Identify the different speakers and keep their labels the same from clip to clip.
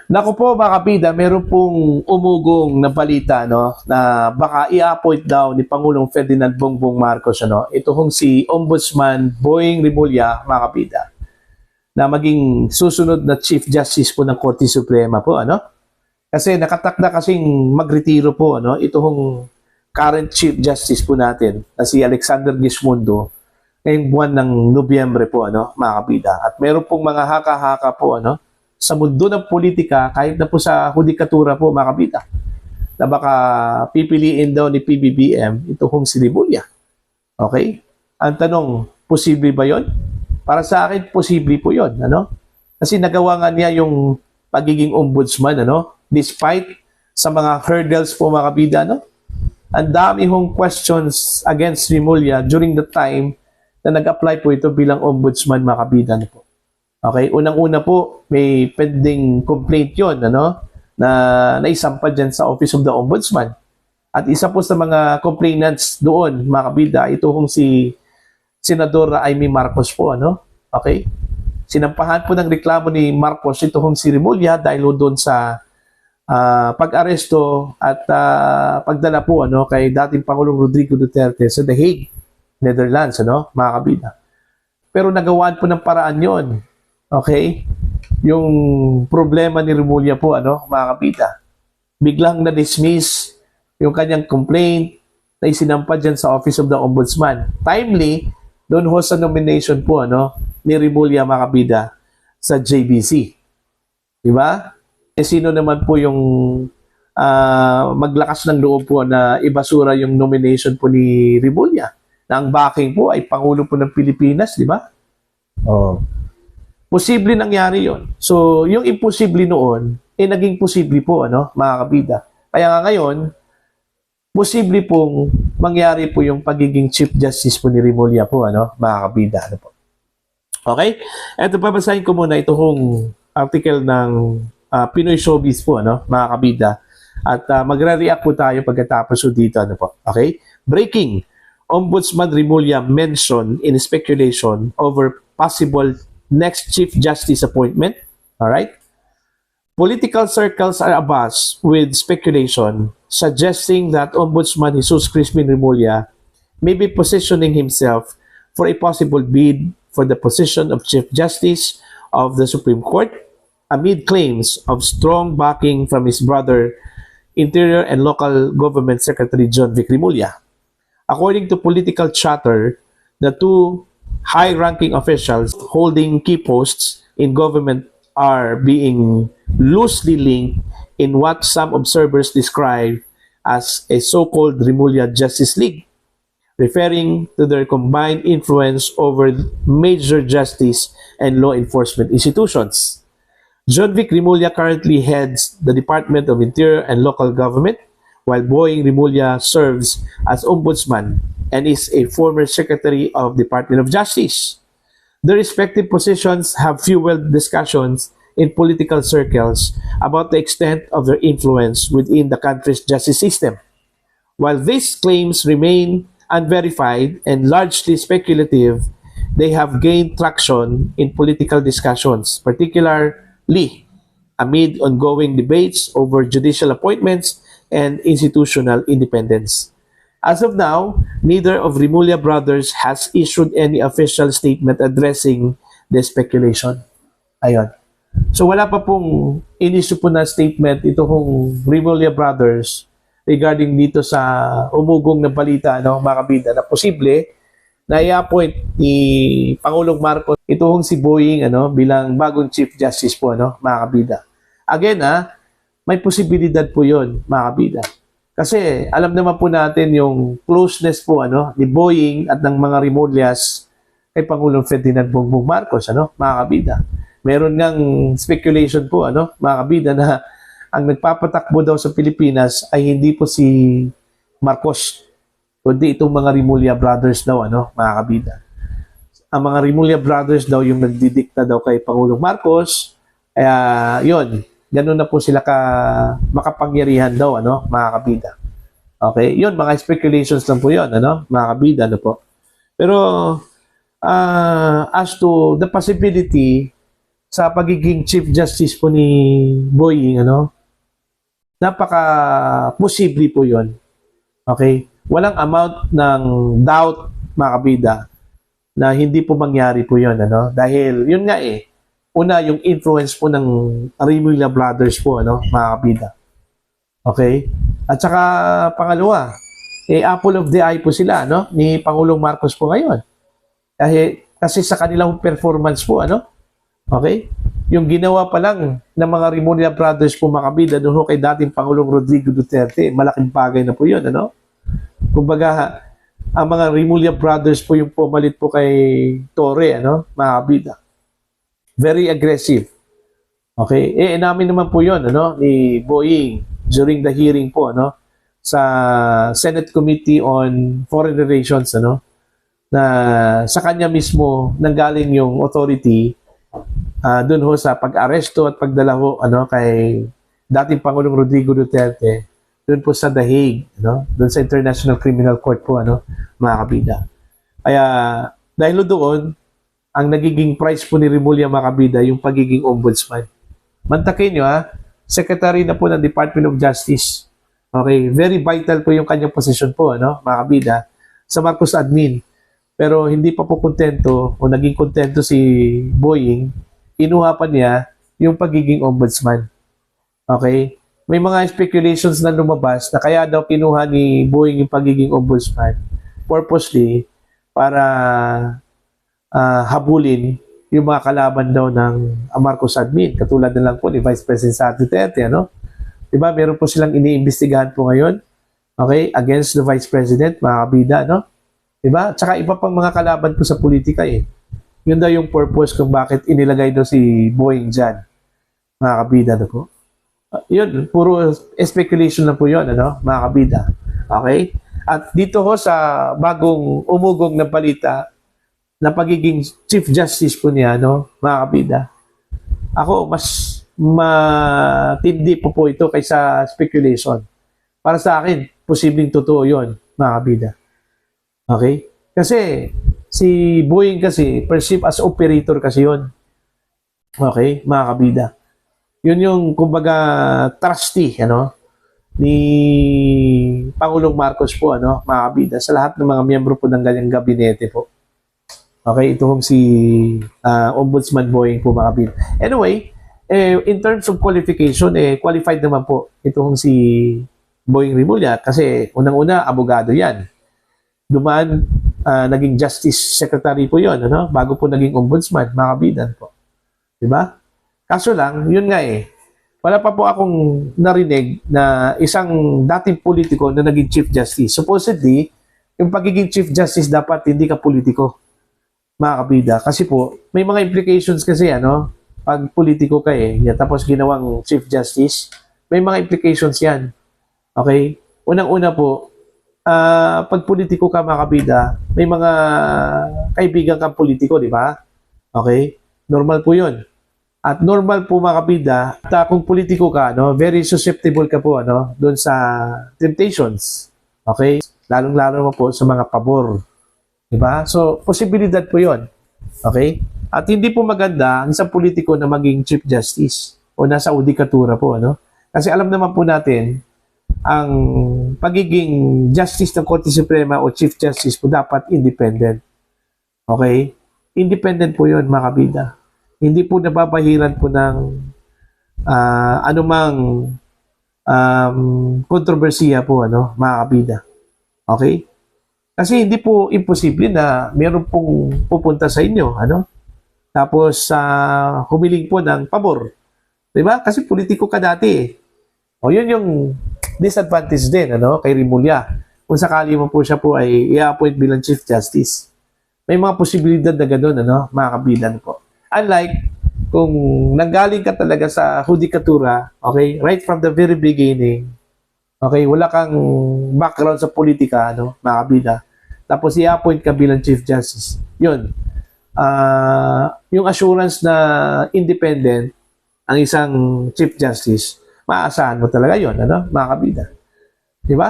Speaker 1: Naku po mga kapida, meron pong umugong na balita no, na baka i-appoint daw ni Pangulong Ferdinand Bongbong Marcos ito hong si Ombudsman Boying Rimulya mga kapida, na maging susunod na Chief Justice po ng Korte Suprema po Kasi nakatakda kasing magretiro po ito hong current Chief Justice po natin na si Alexander Gismondo ngayong buwan ng Nobyembre po mga kapida. At meron pong mga haka-haka po sa mundo ng politika, kahit na po sa hudikatura po mga kapita, na baka pipiliin daw ni PBBM ito kung si Rimulya. Okay? Ang tanong, posible ba yon? Para sa akin, posible po yon. Kasi nagawa nga niya yung pagiging ombudsman, despite sa mga hurdles po mga kapita, ang dami hong questions against Rimulya during the time na nag-apply po ito bilang ombudsman mga kapita po. Okay, unang-una po, may pending complaint yon na naisampa dyan sa Office of the Ombudsman. At isa po sa mga complainants doon, mga kabida, ito hong si Senadora Amy Marcos po, Okay? Sinampahan po ng reklamo ni Marcos ito hong si Rimulya dahil doon sa pag-aresto at pagdala po kay dating Pangulong Rodrigo Duterte sa The Hague, Netherlands, mga kabida. Pero nagawaan po ng paraan yon. Okay? Yung problema ni Rimulya po, mga kapita, biglang na-dismiss yung kanyang complaint na isinampa dyan sa Office of the Ombudsman. Timely, doon ho sa nomination po, ni Rimulya, mga kapita, sa JBC. Diba? E sino naman po yung maglakas ng loob po na ibasura yung nomination po ni Rimulya? Na ang backing po ay Pangulo po ng Pilipinas, di ba? Oh. Posible nangyari yon. So, yung imposible noon, naging posible po, mga kabida. Kaya nga ngayon, posible pong mangyari po yung pagiging Chief Justice po ni Rimulya po, mga kabida. Po. Okay? Eto, babasahin ko muna itong article ng Pinoy Showbiz po, mga kabida. At magre-react po tayo pagkatapos dito, po. Okay? Breaking. Ombudsman Rimulya mentioned in speculation over possible next Chief Justice appointment. All right. Political circles are abuzz with speculation suggesting that Ombudsman Jesus Crispin Rimulya may be positioning himself for a possible bid for the position of Chief Justice of the Supreme Court amid claims of strong backing from his brother, Interior and Local Government Secretary John Vic Rimulya. According to political chatter, the two high-ranking officials holding key posts in government are being loosely linked in what some observers describe as a so-called Rimulya Justice League, referring to their combined influence over major justice and law enforcement institutions. John Vic Rimulya currently heads the Department of Interior and Local Government, while Boying Rimulya serves as Ombudsman and is a former Secretary of Department of Justice. The respective positions have fueled discussions in political circles about the extent of their influence within the country's justice system. While these claims remain unverified and largely speculative, they have gained traction in political discussions, particularly amid ongoing debates over judicial appointments and institutional independence. As of now, neither of Rimulya brothers has issued any official statement addressing the speculation. Ayun. So wala pa pong in-issue po na statement itong Rimulya brothers regarding dito sa umugong na balita, mga kabida, na posible na i-appoint ni Pangulong Marcos itong si Boying bilang bagong Chief Justice po, mga kabida. Again, may posibilidad po yon, mga kabida. Kasi alam naman po natin yung closeness po ni Boying at ng mga Rimulyas kay Pangulong Ferdinand Bongbong Marcos, mga kabida. Meron ngang speculation po, mga kabida, na ang nagpapatakbo daw sa Pilipinas ay hindi po si Marcos, kundi itong mga Rimulya brothers daw, mga kabida. Ang mga Rimulya brothers daw yung nagdidikta daw kay Pangulong Marcos, kaya yun, ganun na po sila makapangyarihan daw, mga kabida. Okay? Yun, mga speculations lang po yun, mga kabida, po. Pero, as to the possibility sa pagiging Chief Justice po ni Boying, ano, napaka-posible po yon. Okay? Walang amount ng doubt, mga kabida, na hindi po mangyari po yon, ano? Dahil, yun nga una, yung influence po ng Rimulya Brothers po, ano, mga kabida. Okay? At saka, pangalawa, apple of the eye po sila, no? Ni Pangulong Marcos po ngayon. Kasi sa kanilang performance po, ano? Okay? Yung ginawa pa lang ng mga Rimulya Brothers po, mga kabida, doon kay dating Pangulong Rodrigo Duterte, malaking bagay na po yun, ano? Kumbaga, ang mga Rimulya Brothers po yung pumalit po kay Torre, ano? Mga kabida. Very aggressive. Okay? Namin naman po yun, ano? Ni Boying during the hearing po, ano? Sa Senate Committee on Foreign Relations, ano? Na sa kanya mismo nanggaling yung authority doon ho sa pag-aresto at pagdala ho, ano, kay dating Pangulong Rodrigo Duterte doon po sa The Hague, ano? Doon sa International Criminal Court po, ano, mga kabida. Kaya dahil doon, ang nagiging prize po ni Rimulya, mga kabida, yung pagiging ombudsman. Mantakin nyo, ha? Secretary na po ng Department of Justice. Okay, very vital po yung kanyang posisyon po, ano, mga kabida, sa Marcos admin. Pero hindi pa po kontento o naging kontento si Boying, inuha pa niya yung pagiging ombudsman. Okay? May mga speculations na lumabas na kaya daw kinuha ni Boying yung pagiging ombudsman purposely para habulin yung mga kalaban daw ng Marcos admin. Katulad na lang po ni Vice President Sara Duterte, ano? Diba, meron po silang iniimbestigahan po ngayon, okay, against the Vice President, mga kabida, no? Diba? Tsaka iba pang mga kalaban po sa politika Yun daw yung purpose kung bakit inilagay daw si Boying dyan, mga kabida na po. Yun, puro speculation na po yun, ano, mga kabida. Okay? At dito ho sa bagong umugong na balita na pagiging Chief Justice po niya, no, mga kabida, ako, mas matindi po ito kaysa speculation. Para sa akin, posibleng totoo yun, mga kabida. Okay? Kasi, si Boying kasi, perceived as operator kasi yun. Okay? Mga kabida. Yun yung, kumbaga, trustee, ano, ni Pangulong Marcos po, ano, mga kabida, sa lahat ng mga miyembro po ng ganyang gabinete po. Okay? Ito hong si Ombudsman Boying po, mga kabida. Anyway, in terms of qualification, qualified naman po ito hong si Boying Rimulya kasi unang-una, abogado yan. Dumaan, naging Justice Secretary po yon, ano? Bago po naging Ombudsman, mga kabidan po. Diba? Kaso lang, yun nga wala pa po akong narinig na isang dating politiko na naging Chief Justice. Supposedly, yung pagiging Chief Justice dapat hindi ka politiko, mga kabida. Kasi po, may mga implications kasi, ano, pag politiko ka tapos ginawang Chief Justice, may mga implications yan. Okay? Unang-una po, pag politiko ka, mga kabida, may mga kaibigan kang politiko, di ba? Okay? Normal po yun. At normal po, mga kabida, at kung politiko ka, no, very susceptible ka po, ano, doon sa temptations. Okay? Lalong-lalo mo po sa mga pabor. Di ba? So, posibilidad po yun. Okay? At hindi po maganda ang isang politiko na maging Chief Justice o nasa udikatura po, ano? Kasi alam naman po natin, ang pagiging Justice ng Korte Suprema o Chief Justice po dapat independent. Okay? Independent po yun, mga kabida. Hindi po nababahiran po ng anumang kontrobersiya po, ano, mga kabida. Okay? Kasi hindi po imposible na meron pong pupunta sa inyo, ano? Tapos humiling po ng pabor. Diba? Kasi politiko ka dati O yun yung disadvantage din, ano, kay Rimulya. Kung sakali mo po siya po ay i-appoint bilang Chief Justice. May mga posibilidad na gano'n, ano, mga kabilan po. Unlike kung nanggaling ka talaga sa judikatura, okay, right from the very beginning, okay, wala kang background sa politika, ano, mga kabila, tapos i-appoint ka bilang Chief Justice. Yun. Yung assurance na independent ang isang Chief Justice, maaasahan mo talaga yun, ano, mga kabila. Diba?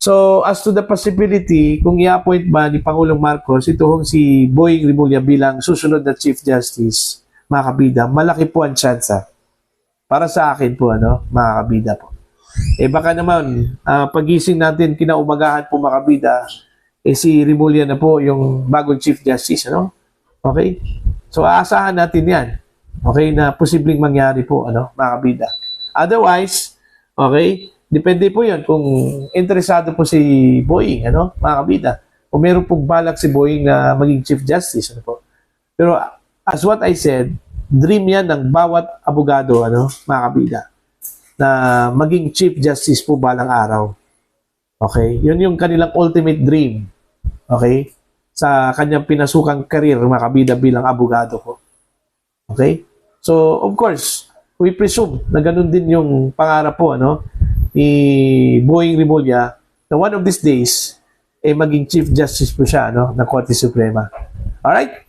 Speaker 1: So, as to the possibility, kung i-appoint ba ni Pangulong Marcos, ito hong si Boying Rimulya bilang susunod na Chief Justice, mga kabida, malaki po ang tsansa. Para sa akin po, mga kabida po. Baka naman, pagising natin, kinaumagahan po mga kabida, si Rimulya na po yung bagong Chief Justice, Okay? So, aasahan natin yan. Okay, na posibleng mangyari po, mga kabida. Otherwise, okay, depende po yun kung interesado po si Boying, mga kabida. Kung meron pong balak si Boying na maging Chief Justice, Pero, as what I said, dream yan ng bawat abogado, mga kabida, na maging Chief Justice po balang araw. Okay? Yun yung kanilang ultimate dream. Okay? Sa kanyang pinasukang career, mga kabida, bilang abogado po. Okay? So, of course, we presume na ganun din yung pangarap po, ni Boying Rimulya, na one of these days, maging Chief Justice po siya, ng Korte Suprema. Alright?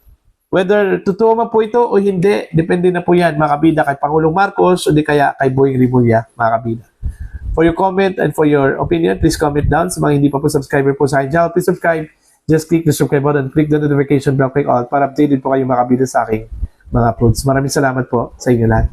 Speaker 1: Whether totoo man po ito o hindi, depende na po yan, mga kabida, kay Pangulong Marcos o di kaya kay Boying Rimulya, mga kabida. For your comment and for your opinion, please comment down. Sa mga hindi pa po subscriber po sa akin channel, please subscribe. Just click the subscribe button, click the notification bell, click all para updated po kayo mga kabida sa aking mga uploads. Maraming salamat po sa inyo lahat.